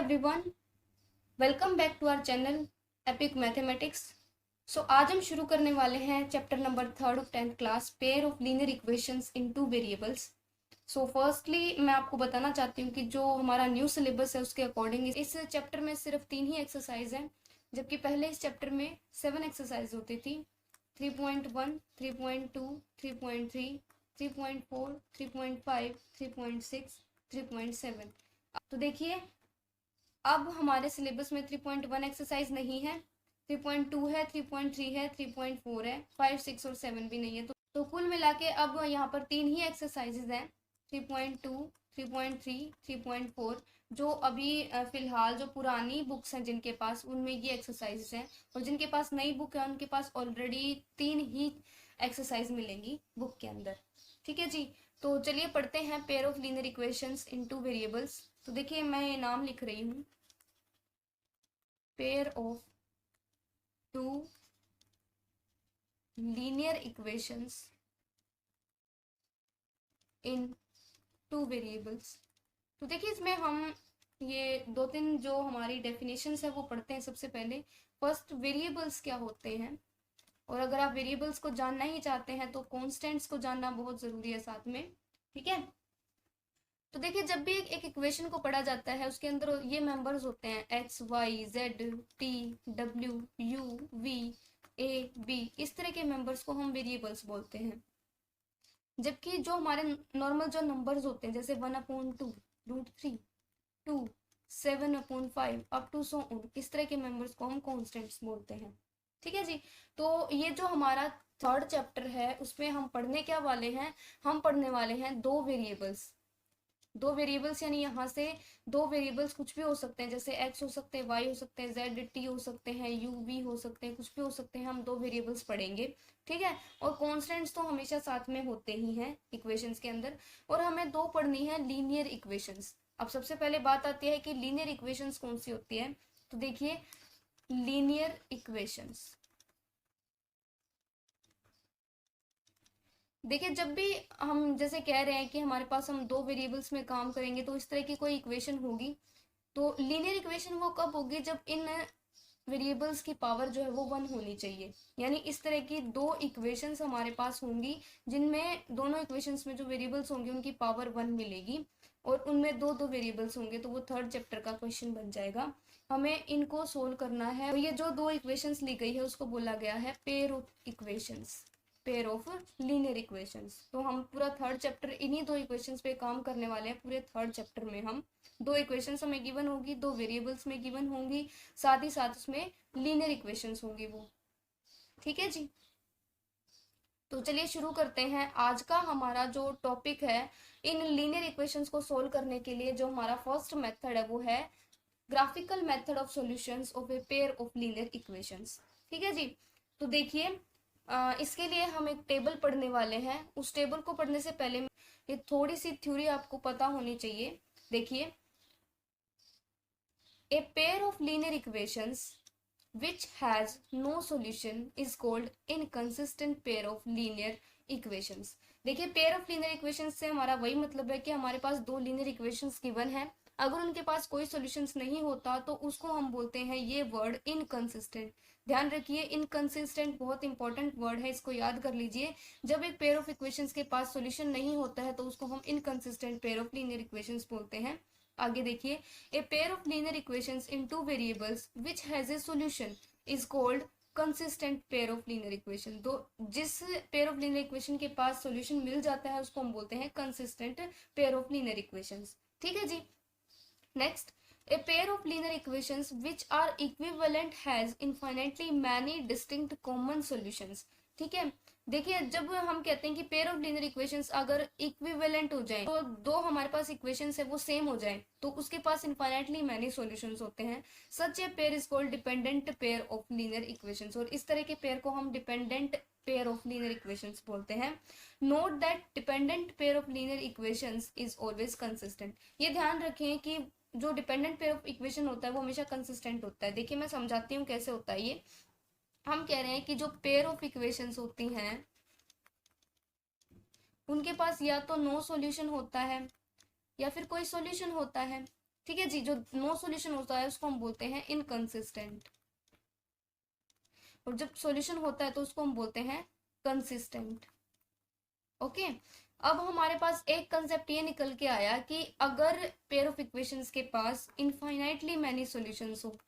Everyone, welcome back to our channel Epic Mathematics. आज हम शुरू करने वाले हैं chapter number 3 of 10th class, pair of linear equations in two variables. Firstly मैं आपको बताना चाहती हूँ कि जो हमारा न्यू सिलेबस है उसके अकॉर्डिंग इस चैप्टर में सिर्फ 3 ही एक्सरसाइज हैं, जबकि पहले इस चैप्टर में 7 एक्सरसाइज होती थी। 3.1, 3.2, 3.3, 3.4, 3.5, 3.6, 3.7। तो देखिए, अब हमारे सिलेबस में 3.1 एक्सरसाइज नहीं है, 3.2 है, 3.3 है, 3.4 है, 5, 6 और 7 भी नहीं है। तो कुल मिला के अब यहाँ पर 3 ही एक्सरसाइजेज हैं, 3.2, 3.3, 3.4, जो अभी फिलहाल जो पुरानी बुक्स हैं जिनके पास, उनमें ये एक्सरसाइजेज हैं, और जिनके पास नई बुक है उनके पास ऑलरेडी 3 ही एक्सरसाइज मिलेंगी बुक के अंदर। ठीक है जी। तो चलिए पढ़ते हैं pair of linear equations in two variables. तो देखिए, मैं ये नाम लिख रही हूँ, pair of two linear equations in two variables. तो देखिए, इसमें हम ये 2-3 जो हमारी डेफिनेशंस है वो पढ़ते हैं। सबसे पहले फर्स्ट, वेरिएबल्स क्या होते हैं, और अगर आप वेरिएबल्स को जानना ही चाहते हैं तो कॉन्स्टेंट्स को जानना बहुत जरूरी है साथ में। ठीक है। तो देखिए, जब भी एक इक्वेशन को पढ़ा जाता है उसके अंदर ये मेंबर्स होते हैं, एक्स, वाई, जेड, टी, डब्ल्यू, यू, वी, ए, बी, इस तरह के मेंबर्स को हम वेरिएबल्स बोलते हैं। जबकि जो हमारे नॉर्मल जो नंबर्स होते हैं, जैसे 1/2, √3, 2, 7/5 अप टू सो ऑन, इस तरह के मेंबर्स को हम कॉन्स्टेंट्स बोलते हैं। ठीक है जी। तो ये जो हमारा थर्ड चैप्टर है उसमें हम पढ़ने क्या वाले हैं, हम पढ़ने वाले हैं दो वेरिएबल्स, यानी यहाँ से दो वेरिएबल्स कुछ भी हो सकते हैं, जैसे एक्स हो सकते हैं, वाई हो सकते हैं, जेड, टी हो सकते हैं, यू, वी हो सकते हैं, कुछ भी हो सकते हैं, हम दो वेरिएबल्स पढ़ेंगे। ठीक है। और कॉन्स्टेंट्स तो हमेशा साथ में होते ही हैं इक्वेशंस के अंदर। और हमें दो पढ़नी है लीनियर इक्वेशंस। अब सबसे पहले बात आती है कि लीनियर इक्वेशंस कौन सी होती है। तो देखिए, लीनियर इक्वेशंस, देखिए, जब भी हम जैसे कह रहे हैं कि हमारे पास हम दो वेरिएबल्स में काम करेंगे तो इस तरह की कोई इक्वेशन होगी। तो लीनियर इक्वेशन वो कब होगी, जब इन वेरिएबल्स की पावर जो है वो 1 होनी चाहिए। यानी इस तरह की दो इक्वेशंस हमारे पास होंगी जिनमें दोनों इक्वेशंस में जो वेरिएबल्स होंगे उनकी पावर 1 मिलेगी, और उनमें दो दो वेरिएबल्स होंगे, तो वो थर्ड चैप्टर का क्वेश्चन बन जाएगा। हमें इनको सोल्व करना है। तो ये जो दो इक्वेशंस ली गई है उसको बोला गया है pair of equations, pair of linear equations. तो हम पूरा थर्ड चैप्टर इन्हीं दो इक्वेशंस पे काम करने वाले हैं। पूरे थर्ड चैप्टर में हम दो इक्वेशंस हमें गिवन होगी, दो वेरिएबल्स में गिवन होंगी, साथ ही साथ उसमें लीनियर इक्वेशंस होंगी वो। ठीक है जी। तो चलिए शुरू करते हैं। आज का हमारा जो टॉपिक है, इन लीनियर इक्वेशंस को सोल्व करने के लिए जो हमारा फर्स्ट मेथड है वो है graphical method of solutions of a pair of linear equations. ठीक है जी। तो देखिए, इसके लिए हम एक टेबल पढ़ने वाले हैं। उस टेबल को पढ़ने से पहले ये थोड़ी सी थ्योरी आपको पता होनी चाहिए। देखिए, a pair of linear equations which has no solution is called inconsistent pair of linear equations। देखिए, पेयर ऑफ लीनियर इक्वेशंस से हमारा वही मतलब है कि हमारे पास दो लीनियर इक्वेशंस गिवन है, अगर उनके पास कोई सॉल्यूशंस नहीं होता तो उसको हम बोलते हैं ये वर्ड इनकंसिस्टेंट। ध्यान रखिए, इनकंसिस्टेंट बहुत इंपॉर्टेंट वर्ड है, इसको याद कर लीजिए। जब एक पेयर ऑफ इक्वेशंस के पास सॉल्यूशन नहीं होता है तो उसको हम inconsistent pair of linear equations बोलते हैं। आगे देखिए, a pair of linear equations in two variables which has a solution is called consistent pair of linear equation. तो जिस पेयर ऑफ लीनियर इक्वेशन के पास सॉल्यूशन मिल जाता है उसको हम बोलते हैं consistent pair of linear equations. ठीक है जी। Next, a pair of linear equations which are equivalent has infinitely many distinct common solutions। ठीक है। देखिए, जब हम कहते हैं कि पेयर ऑफ लीनियर इक्वेशंस अगर इक्विवेलेंट हो जाए, तो दो हमारे पास इक्वेशंस है वो सेम हो जाए, तो उसके पास इनफाइनाइटली मैनी सॉल्यूशंस होते हैं। Such a pair is called dependent pair of linear equations, और इस तरह के पेयर को हम dependent pair of linear equations बोलते हैं। Note that dependent pair of linear equations is always consistent. ये ध्यान रखें कि जो डिपेंडेंट पेयर ऑफ इक्वेशन होता है वो हमेशा कंसिस्टेंट होता है। देखिए, मैं समझाती हूँ कैसे होता है ये। हम कह रहे हैं कि जो पेयर ऑफ इक्वेशंस होती हैं उनके पास या तो नो सॉल्यूशन होता है या फिर कोई सॉल्यूशन होता है। ठीक है जी, जो नो सॉल्यूशन होता है उसको हम बोलते हैं इनकंसिस्टेंट, और जब सॉल्यूशन होता है तो उसको हम बोलते हैं कंसिस्टेंट। ओके, अब हमारे पास एक कंसेप्ट ये निकल के आया कि अगर पेयर ऑफ इक्वेशंस के पास इनफाइनाइटली मैनी सॉल्यूशंस हो,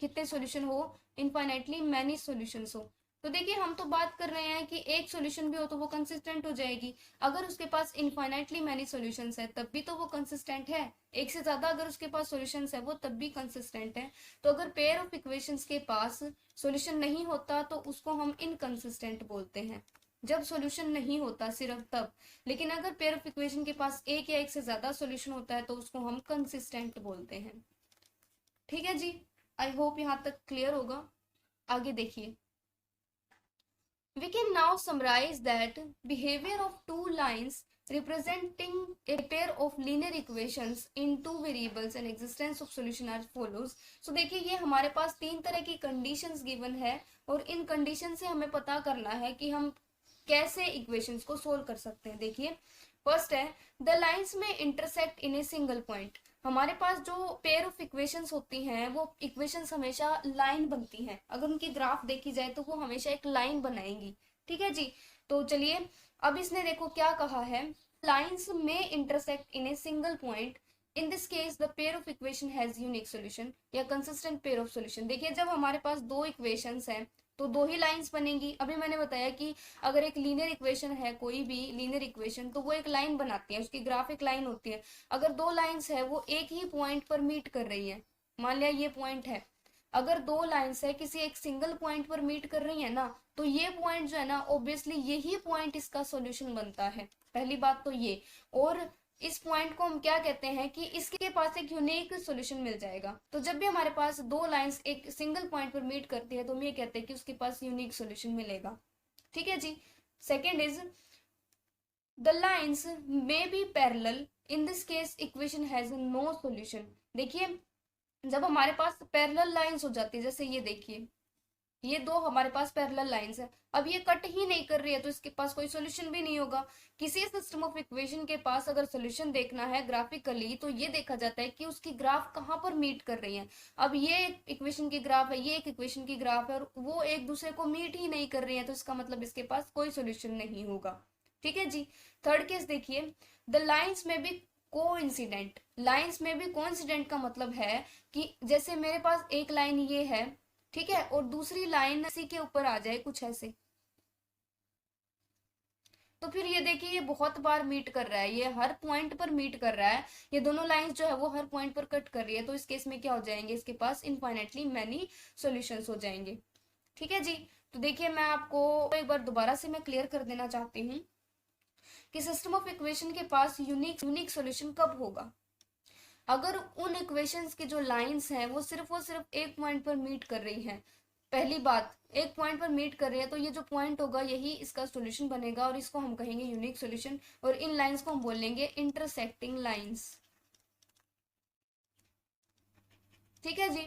कितने सॉल्यूशन हो, इनफाइनाइटली मैनी सॉल्यूशंस हो, तो देखिए हम तो बात कर रहे हैं कि एक सॉल्यूशन भी हो तो वो कंसिस्टेंट हो जाएगी। अगर उसके पास इनफाइनाइटली मैनी सॉल्यूशंस है तब भी तो वो कंसिस्टेंट है, एक से ज्यादा अगर उसके पास सॉल्यूशंस है वो तब भी कंसिस्टेंट है। तो अगर पेयर ऑफ इक्वेशंस के पास सॉल्यूशन नहीं होता तो उसको हम इनकंसिस्टेंट बोलते हैं, जब सॉल्यूशन नहीं होता सिर्फ तब। लेकिन अगर पेयर ऑफ इक्वेशन के पास एक या एक से ज्यादा सॉल्यूशन होता है तो उसको हम कंसिस्टेंट बोलते हैं। ठीक है जी, आई होप यहाँ तक क्लियर होगा। आगे देखिए, we can now summarize that behavior of two lines representing a pair of linear equations in two variables and existence of solution as follows। so देखिए ये हमारे पास तीन तरह की कंडीशंस गिवन है और इन कंडीशन से हमें पता करना है कि हम कैसे इक्वेशंस को सोल्व कर सकते हैं। देखिए फर्स्ट है, द लाइंस में intersect in a single point. हमारे पास जो पेयर ऑफ इक्वेशंस होती हैं वो इक्वेशंस हमेशा लाइन बनती हैं, अगर उनकी ग्राफ देखी जाए तो वो हमेशा एक लाइन बनाएंगी। ठीक है जी, तो चलिए अब इसने देखो क्या कहा है, लाइंस में intersect in a single point, in this case the pair of equation has unique solution या कंसिस्टेंट पेयर ऑफ सॉल्यूशन। देखिए जब हमारे पास दो इक्वेशंस हैं तो दो ही लाइंस बनेंगी। अभी मैंने बताया कि अगर एक लीनियर इक्वेशन है, कोई भी लीनियर इक्वेशन, तो वो एक लाइन बनाती है, उसकी ग्राफ एक लाइन होती है। अगर दो लाइंस है वो एक ही पॉइंट पर मीट कर रही है, मान लिया ये पॉइंट है, अगर दो लाइंस है किसी एक सिंगल पॉइंट पर मीट कर रही है ना, तो ये पॉइंट जो है ना ऑब्वियसली यही पॉइंट इसका सॉल्यूशन बनता है, पहली बात तो ये। और इस पॉइंट को हम क्या कहते हैं कि इसके पास एक यूनिक सॉल्यूशन मिल जाएगा। तो जब भी हमारे पास दो लाइंस एक सिंगल पॉइंट पर मीट करती है तो हम ये कहते हैं कि उसके पास यूनिक सॉल्यूशन मिलेगा। ठीक है जी, second is the lines may be parallel, in this case equation has no solution. देखिए जब हमारे पास पैरेलल लाइंस हो जाती है, जैसे ये देखिए ये दो हमारे पास पैरेलल लाइंस है, अब ये कट ही नहीं कर रही है तो इसके पास कोई सॉल्यूशन भी नहीं होगा। किसी सिस्टम ऑफ इक्वेशन के पास अगर सॉल्यूशन देखना है ग्राफिकली तो ये देखा जाता है कि उसकी ग्राफ कहाँ पर मीट कर रही है। अब ये एक इक्वेशन की ग्राफ है, ये एक इक्वेशन की ग्राफ है, और वो एक दूसरे को मीट ही नहीं कर रही है, तो इसका मतलब इसके पास कोई सॉल्यूशन नहीं होगा। ठीक है जी, थर्ड केस देखिए, द लाइंस में भी कोइंसिडेंट। लाइंस में भी कोइंसिडेंट का मतलब है कि जैसे मेरे पास एक लाइन ये है, ठीक है, और दूसरी लाइन इसी के ऊपर आ जाए कुछ ऐसे, तो फिर ये देखिए ये बहुत बार मीट कर रहा है, ये हर पॉइंट पर मीट कर रहा है, ये दोनों लाइंस जो है वो हर पॉइंट पर कट कर रही है, तो इस केस में क्या हो जाएंगे, इसके पास इनफाइनेटली मैनी सॉल्यूशंस हो जाएंगे। ठीक है जी, तो देखिए मैं आपको एक बार दोबारा से मैं क्लियर कर देना चाहती हूँ कि सिस्टम ऑफ इक्वेशन के पास यूनिक सॉल्यूशन कब होगा, अगर उन इक्वेशंस की जो लाइंस हैं वो सिर्फ एक पॉइंट पर मीट कर रही हैं। पहली बात, एक पॉइंट पर मीट कर रही है तो ये जो पॉइंट होगा यही इसका सॉल्यूशन बनेगा और इसको हम कहेंगे यूनिक सॉल्यूशन, और इन लाइंस को हम बोलेंगे इंटरसेक्टिंग लाइंस। ठीक है जी,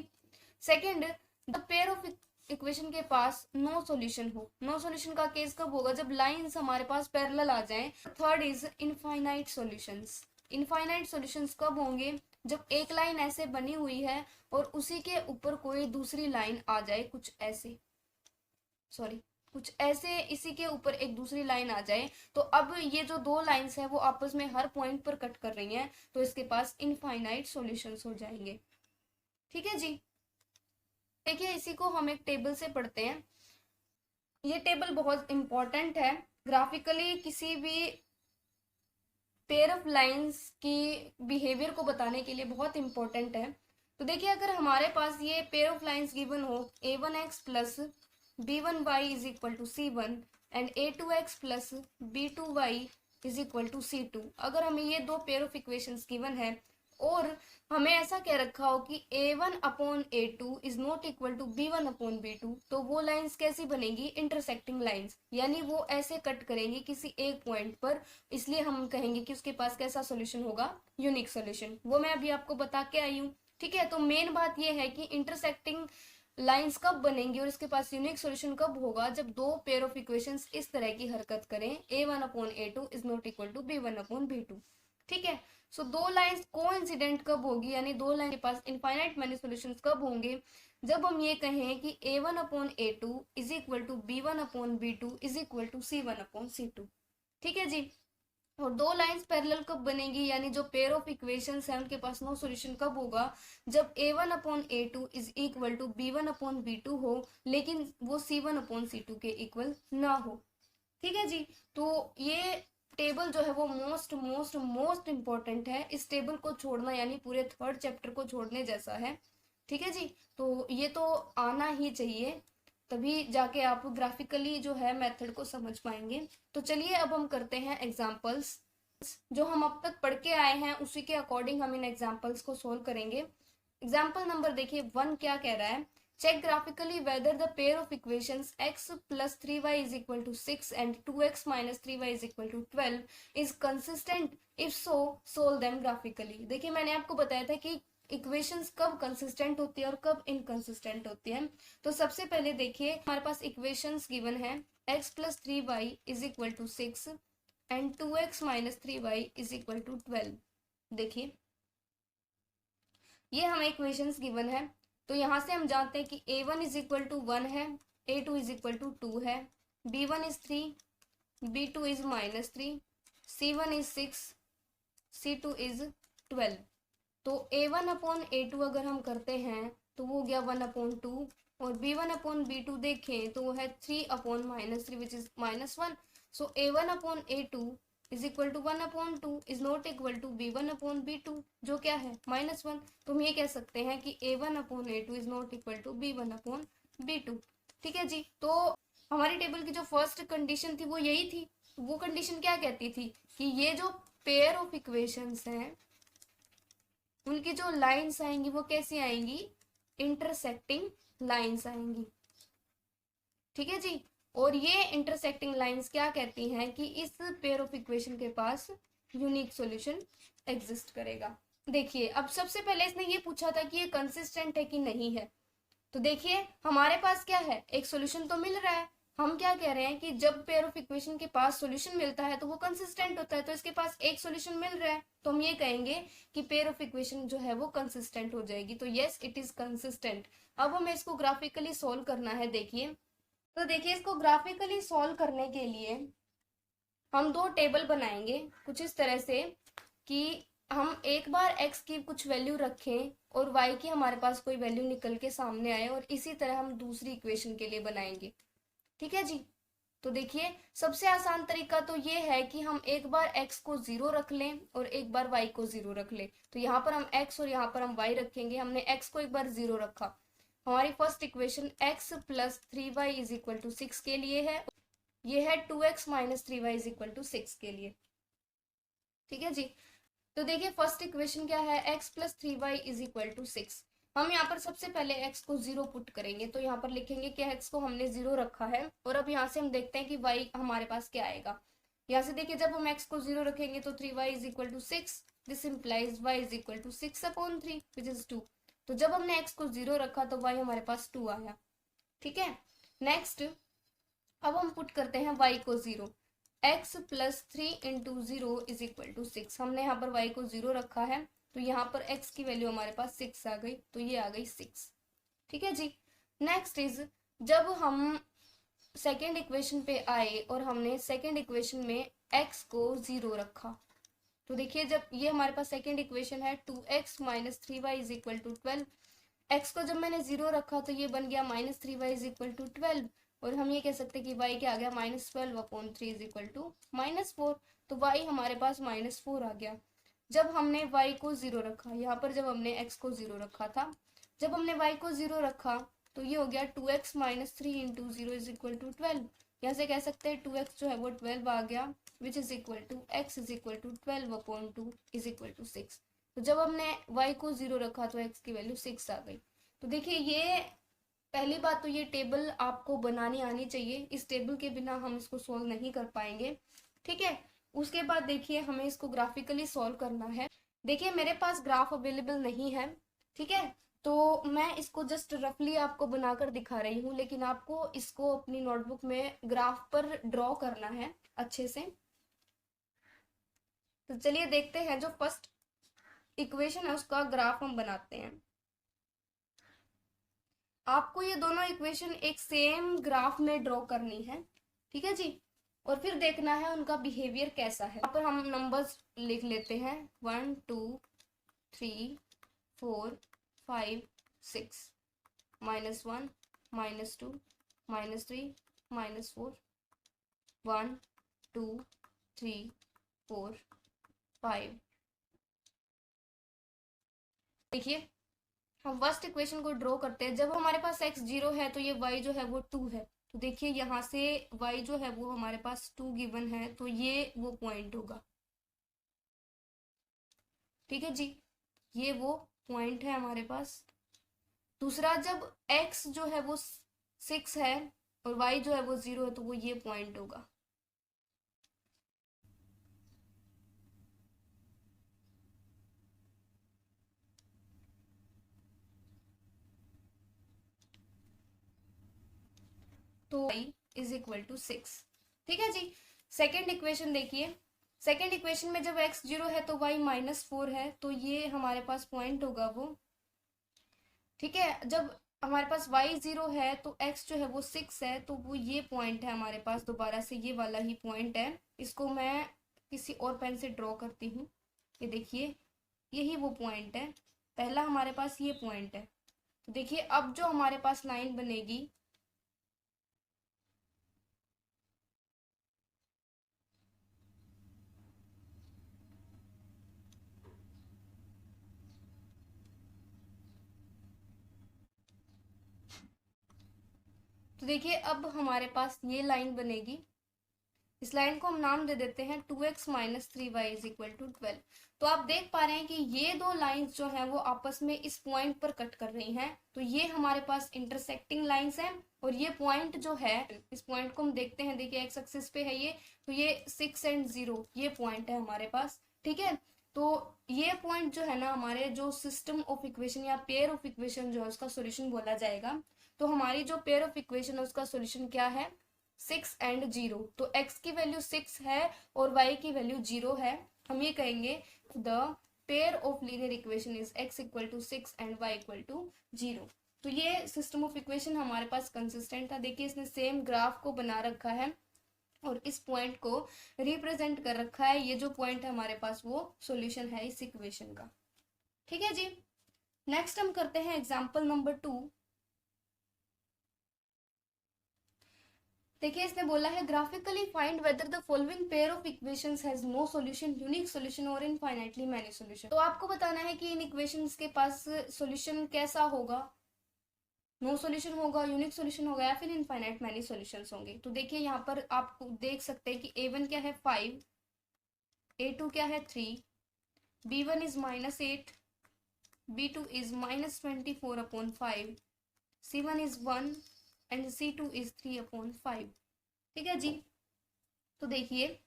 second, the pair of equation के पास नो सॉल्यूशन हो। नो सॉल्यूशन का केस कब होगा, जब लाइंस हमारे पास पैरेलल आ जाएं। Third is infinite solutions. Infinite solutions कब होंगे, जब एक लाइन ऐसे बनी हुई है और उसी के ऊपर कोई दूसरी लाइन आ जाए, कुछ ऐसे, सॉरी कुछ ऐसे इसी के ऊपर एक दूसरी लाइन आ जाए, तो अब ये जो दो लाइंस है वो आपस में हर पॉइंट पर कट कर रही हैं, तो इसके पास इनफाइनाइट सॉल्यूशंस हो जाएंगे। ठीक है जी, देखिए इसी को हम एक टेबल से पढ़ते हैं। ये टेबल बहुत इंपॉर्टेंट है, ग्राफिकली किसी भी पेयर ऑफ लाइंस की बिहेवियर को बताने के लिए बहुत इंपॉर्टेंट है। तो देखिए अगर हमारे पास ये पेयर ऑफ लाइंस गिवन हो, a1x plus b1y is equal to c1 and a2x plus b2y is equal to c2, अगर हमें ये दो पेयर ऑफ इक्वेशंस गिवन है और हमें ऐसा कह रखा हो कि a1 upon a2 is not equal to b1 upon b2, तो वो लाइंस कैसी बनेगी, इंटरसेक्टिंग लाइंस, यानी वो ऐसे कट करेंगी किसी एक पॉइंट पर, इसलिए हम कहेंगे कि उसके पास कैसा सॉल्यूशन होगा, यूनिक सॉल्यूशन। वो मैं अभी आपको बता के आई हूँ। ठीक है, तो मेन बात ये है कि इंटरसेक्टिंग लाइंस कब बनेंगी और इसके पास यूनिक सॉल्यूशन कब होगा, जब दो पेयर ऑफ इक्वेशंस इस तरह की हरकत करें, a1 upon a2 is not equal to b1 upon b2। ठीक है। सो दो लाइंस कोइंसिडेंट कब होगी, यानी दो लाइन के पास इनफाइनाइट मैनी सॉल्यूशंस कब होंगे, जब हम ये कहें कि A1/A2 is equal to B1/B2 is equal to C1/C2। ठीक है जी। और दो लाइंस पैरेलल कब बनेगी, यानी जो पेयर ऑफ इक्वेशंस है उनके पास नो सॉल्यूशन कब होगा, जब A1/A2 is equal to B1/B2 हो, लेकिन वो C1/C2 के इक्वल ना हो। ठीक है जी। तो ये टेबल जो है वो मोस्ट मोस्ट मोस्ट इंपॉर्टेंट है, इस टेबल को छोड़ना यानी पूरे थर्ड चैप्टर को छोड़ने जैसा है। ठीक है जी। तो ये तो आना ही चाहिए, तभी जाके आप ग्राफिकली जो है मेथड को समझ पाएंगे। तो चलिए अब हम करते हैं एग्जांपल्स, जो हम अब तक पढ़ के आए हैं उसी के अकॉर्डिंग हम इन एग्जांपल्स को सोल्व करेंगे। एग्जाम्पल नंबर देखिए 1 क्या कह रहा है, check graphically whether the pair of equations x plus 3y is equal to 6 and 2x minus 3y is equal to 12 is consistent, if so solve them graphically। देखिए मैंने आपको बताया था कि इक्वेशंस कब कंसिस्टेंट होती है और कब इनकंसिस्टेंट होती है। तो सबसे पहले देखिए हमारे पास इक्वेशंस गिवन है x plus 3y is equal to 6 and 2x minus 3y is equal to 12। देखिए ये हमें इक्वेशंस गिवन है, तो यहाँ से हम जानते हैं कि A1 इज इक्वल टू 1 है, A2 इज इक्वल टू 2 है, B1 is 3, B2 is -3, C1 is 6, C2 is 12। तो A1/A2 अगर हम करते हैं तो वो हो गया 1/2, और B1/B2 देखें तो वो है 3/-3 which is -1। So A1/A2 is equal to 1/2 is not equal to B1/B2 जो क्या है -1। तो हम ये कह सकते हैं कि A1/A2 is not equal to B1/B2। ठीक है जी। तो हमारी टेबल की जो फर्स्ट कंडीशन थी वो यही थी। वो कंडीशन क्या कहती थी कि ये जो पेयर ऑफ इक्वेशंस हैं उनकी जो लाइंस आएंगी वो कैसी आएंगी, इंटरसेक्टिंग लाइंस आएंगी। ठीक है जी। और ये इंटरसेक्टिंग लाइंस क्या कहती हैं कि इस पेयर ऑफ इक्वेशन के पास यूनिक सॉल्यूशन एग्जिस्ट करेगा। देखिए अब सबसे पहले इसने ये पूछा था कि ये कंसिस्टेंट है कि नहीं है। तो देखिए हमारे पास क्या है, एक सॉल्यूशन तो मिल रहा है। हम क्या कह रहे हैं कि जब पेयर ऑफ इक्वेशन के पास सॉल्यूशन मिलता है तो वो कंसिस्टेंट होता है, तो इसके पास एक सॉल्यूशन मिल रहा है तो हम ये कहेंगे कि पेयर ऑफ इक्वेशन जो है वो कंसिस्टेंट हो जाएगी। तो यस इट इज कंसिस्टेंट। अब हमें इसको ग्राफिकली सोल्व करना है। देखिए तो देखिए इसको ग्राफिकली सोल्व करने के लिए हम दो टेबल बनाएंगे कुछ इस तरह से कि हम एक बार x की कुछ वैल्यू रखें और y की हमारे पास कोई वैल्यू निकल के सामने आए, और इसी तरह हम दूसरी इक्वेशन के लिए बनाएंगे। ठीक है जी। तो देखिए सबसे आसान तरीका तो ये है कि हम एक बार x को 0 रख लें और एक बार y को 0 रख लें। तो यहाँ पर हम x और यहाँ पर हम y रखेंगे। हमने x को एक बार 0 रखा, हमारी first equation x plus 3y is equal to 6 के लिए है, ये है 2x minus 3y is equal to 6 के लिए। ठीक है जी। तो देखिए फर्स्ट इक्वेशन क्या है, x plus 3y is equal to 6। हम यहाँ पर सबसे पहले x को 0 पुट करेंगे, तो यहाँ पर लिखेंगे कि x को हमने 0 रखा है, और अब यहाँ से हम देखते हैं कि y हमारे पास क्या आएगा। यहाँ से देखिए जब हम x को 0 रखेंगे तो 3y is equal to 6, this implies y is equal to 6/3 which is 2। तो जब हमने x को 0 रखा तो y हमारे पास 2 आया। ठीक है। नेक्स्ट अब हम पुट करते हैं y को 0, x plus 3 into 0 is equal to 6। हमने यहाँ पर y को 0 रखा है, तो यहाँ पर x की वैल्यू हमारे पास 6 आ गई, तो ये आ गई 6। ठीक है जी। नेक्स्ट इज जब हम सेकेंड इक्वेशन पे आए और हमने सेकेंड इक्वेशन में x को 0 रखा, तो देखिए जब ये हमारे पास सेकेंड इक्वेशन है 2x minus 3y is equal to 12। x को जब मैंने 0 रखा तो ये बन गया minus 3y is equal to 12, और हम ये कह सकते हैं कि y क्या आ गया -12/3 इज इक्वल टू -4। तो y हमारे पास -4 आ गया जब हमने y को 0 रखा। यहाँ पर जब हमने x को 0 रखा था, जब हमने y को 0 रखा तो ये हो गया 2x minus 3 into 0 is equal to 12। यहाँ से कह सकते हैं 2x जो है वो 12 आ गया, which is equal to x is equal to 12/2 is equal to 6। तो जब हमने y को 0 रखा तो x की वैल्यू 6 आ गई। तो देखिए ये पहली बात तो ये टेबल आपको बनानी आनी चाहिए, इस टेबल के बिना हम इसको सोल्व नहीं कर पाएंगे। ठीक है। उसके बाद देखिए हमें इसको ग्राफिकली सॉल्व करना है। देखिए मेरे पास ग्राफ अवेलेबल नहीं है, ठीक है, तो मैं इसको जस्ट रफली आपको बनाकर दिखा रही हूँ, लेकिन आपको इसको अपनी नोटबुक में ग्राफ पर ड्रॉ करना है अच्छे से। तो चलिए देखते हैं, जो फर्स्ट इक्वेशन है उसका ग्राफ हम बनाते हैं। आपको ये दोनों इक्वेशन एक सेम ग्राफ में ड्रॉ करनी है, ठीक है जी। और फिर देखना है उनका बिहेवियर कैसा है। यहाँ पर हम नंबर्स लिख लेते हैं 1 2 3 4 5 6, -1 -2 -3 -4, 1 2 3 4 5। देखिए हम फर्स्ट इक्वेशन को ड्रॉ करते हैं। जब हमारे पास x 0 है तो ये y जो है वो 2 है। तो देखिए यहाँ से y जो है वो हमारे पास 2 गिवन है, तो ये वो पॉइंट होगा, ठीक है जी, ये वो पॉइंट है हमारे पास। दूसरा, जब x जो है वो 6 है और y जो है वो 0 है, तो वो ये पॉइंट होगा। तो y इज इक्वल टू 6, ठीक है जी। सेकेंड इक्वेशन देखिए, सेकेंड इक्वेशन में जब x 0 है तो y -4 है, तो ये हमारे पास पॉइंट होगा वो, ठीक है। जब हमारे पास y 0 है तो x जो है वो 6 है, तो वो ये पॉइंट है हमारे पास, दोबारा से ये वाला ही पॉइंट है। इसको मैं किसी और पेन से ड्रॉ करती हूँ। ये देखिए यही वो पॉइंट है, पहला हमारे पास ये पॉइंट है। तो देखिए अब जो हमारे पास लाइन बनेगी, तो देखिए अब हमारे पास ये लाइन बनेगी। इस लाइन को हम नाम दे देते हैं 2x - 3y is equal to 12। तो आप देख पा रहे हैं कि ये दो लाइंस जो हैं वो आपस में इस पॉइंट पर कट कर रही हैं। तो ये हमारे पास इंटरसेक्टिंग लाइंस हैं। और ये पॉइंट जो है, इस पॉइंट को हम देखते हैं, देखिए एक्स एक्सिस पे है ये, तो ये 6 और 0 ये पॉइंट है हमारे पास, ठीक है। तो ये पॉइंट जो है ना, हमारे जो सिस्टम ऑफ इक्वेशन या पेयर ऑफ इक्वेशन जो है उसका सोल्यूशन बोला जाएगा। तो हमारी जो पेयर ऑफ इक्वेशन है उसका सोल्यूशन क्या है, 6 और 0। तो x की वैल्यू 6 है और y की वैल्यू 0 है। हम ये कहेंगे the pair of linear equation is x equal to 6 and y equal to 0। तो ये सिस्टम ऑफ इक्वेशन हमारे पास कंसिस्टेंट था। देखिए इसने सेम ग्राफ को बना रखा है और इस पॉइंट को रिप्रेजेंट कर रखा है। ये जो पॉइंट है हमारे पास वो सॉल्यूशन है इस इक्वेशन का, ठीक है जी। नेक्स्ट हम करते हैं एग्जांपल नंबर 2। देखिए इसने बोला है graphically find whether the following pair of equations has no solution, unique solution और इनफाइनाइटली मैनी सॉल्यूशन। तो आपको बताना है कि इन इक्वेशंस के पास सॉल्यूशन कैसा होगा, नो सॉल्यूशन होगा, यूनिक सॉल्यूशन होगा, या फिर इनफाइनाइट मैनी सॉल्यूशंस होंगे। तो देखिए यहाँ पर आप देख सकते हैं कि a1 क्या है 5, a2 क्या है 3, b1 is -8, b2 is -24/5, c1 is 1 and c2 is 3/5, ठीक है जी। तो देखिए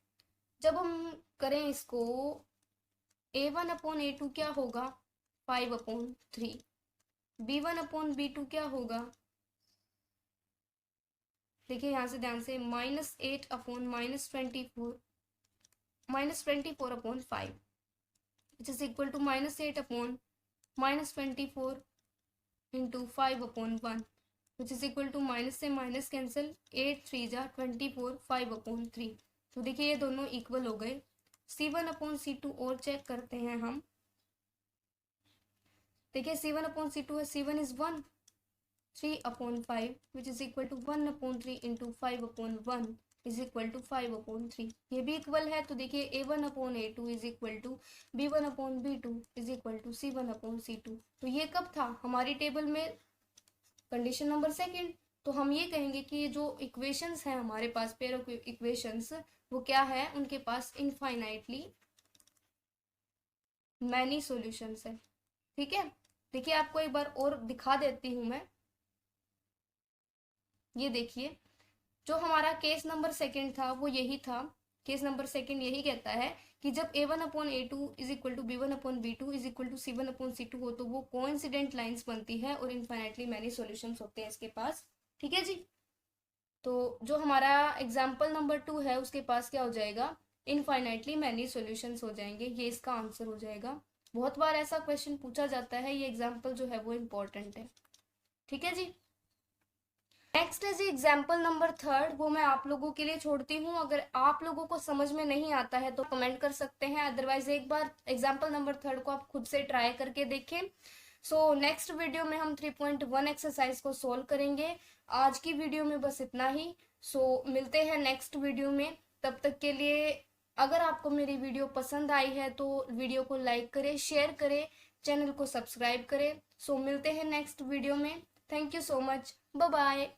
जब हम करें इसको, a1/a2 क्या होगा 5/3, b1/b2 क्या होगा, देखिए यहाँ से ध्यान से -8/-24 -24/5 which is equal to -8/-24 into 5/1 which is equal to minus से माइनस कैंसिल, 8 3 जा 24, 5/3। तो देखिए ये दोनों इक्वल हो गए। c1/c2 और चेक करते हैं हम। देखिए c1/c2 है, c1 is 1, 3/5 which is equal to 1/3 into 5/1 is equal to 5/3। ये भी इक्वल है। तो देखिए a1/a2 is equal to b1/b2 is equal to c1/c2। तो ये कब था हमारी टेबल में, कंडीशन नंबर सेकंड। तो हम ये कहेंगे कि जो इक्वेशंस हैं हमारे पास, पेयर ऑफ इक्वेशंस, वो क्या है, उनके पास इनफाइनाइटली मैनी सॉल्यूशंस है, ठीक है। देखिए आपको एक बार और दिखा देती हूं मैं। ये देखिए जो हमारा केस नंबर सेकंड था वो यही था। केस नंबर सेकंड यही कहता है कि जब a1/a2 is equal to b1/b2 is equal to c1/c2 हो तो वो कोइंसिडेंट लाइंस बनती है और इनफाइनाइटली मैनी सॉल्यूशंस होते हैं इसके पास, ठीक है जी। तो जो हमारा एग्जाम्पल नंबर 2 है उसके पास क्या हो जाएगा, इनफाइनाइटली मैनी सॉल्यूशंस हो जाएंगे। ये इसका आंसर हो जाएगा। बहुत बार ऐसा क्वेश्चन पूछा जाता है, ये एग्जाम्पल जो है वो इम्पोर्टेंट है। ठीक है जी। नेक्स्ट है जी एग्जाम्पल नंबर 3, वो मैं आप लोगों के लिए छोड़ती हूँ। अगर आप लोगों को समझ में नहीं आता है तो कमेंट कर सकते हैं, अदरवाइज एक बार एग्जाम्पल नंबर 3 को आप खुद से ट्राई करके देखें। सो नेक्स्ट वीडियो में हम 3.1 एक्सरसाइज को सोल्व करेंगे। आज की वीडियो में बस इतना ही। सो मिलते हैं नेक्स्ट वीडियो में। तब तक के लिए अगर आपको मेरी वीडियो पसंद आई है तो वीडियो को लाइक करें, शेयर करें, चैनल को सब्सक्राइब करें। सो मिलते हैं नेक्स्ट वीडियो में। Thank you so much. Bye bye.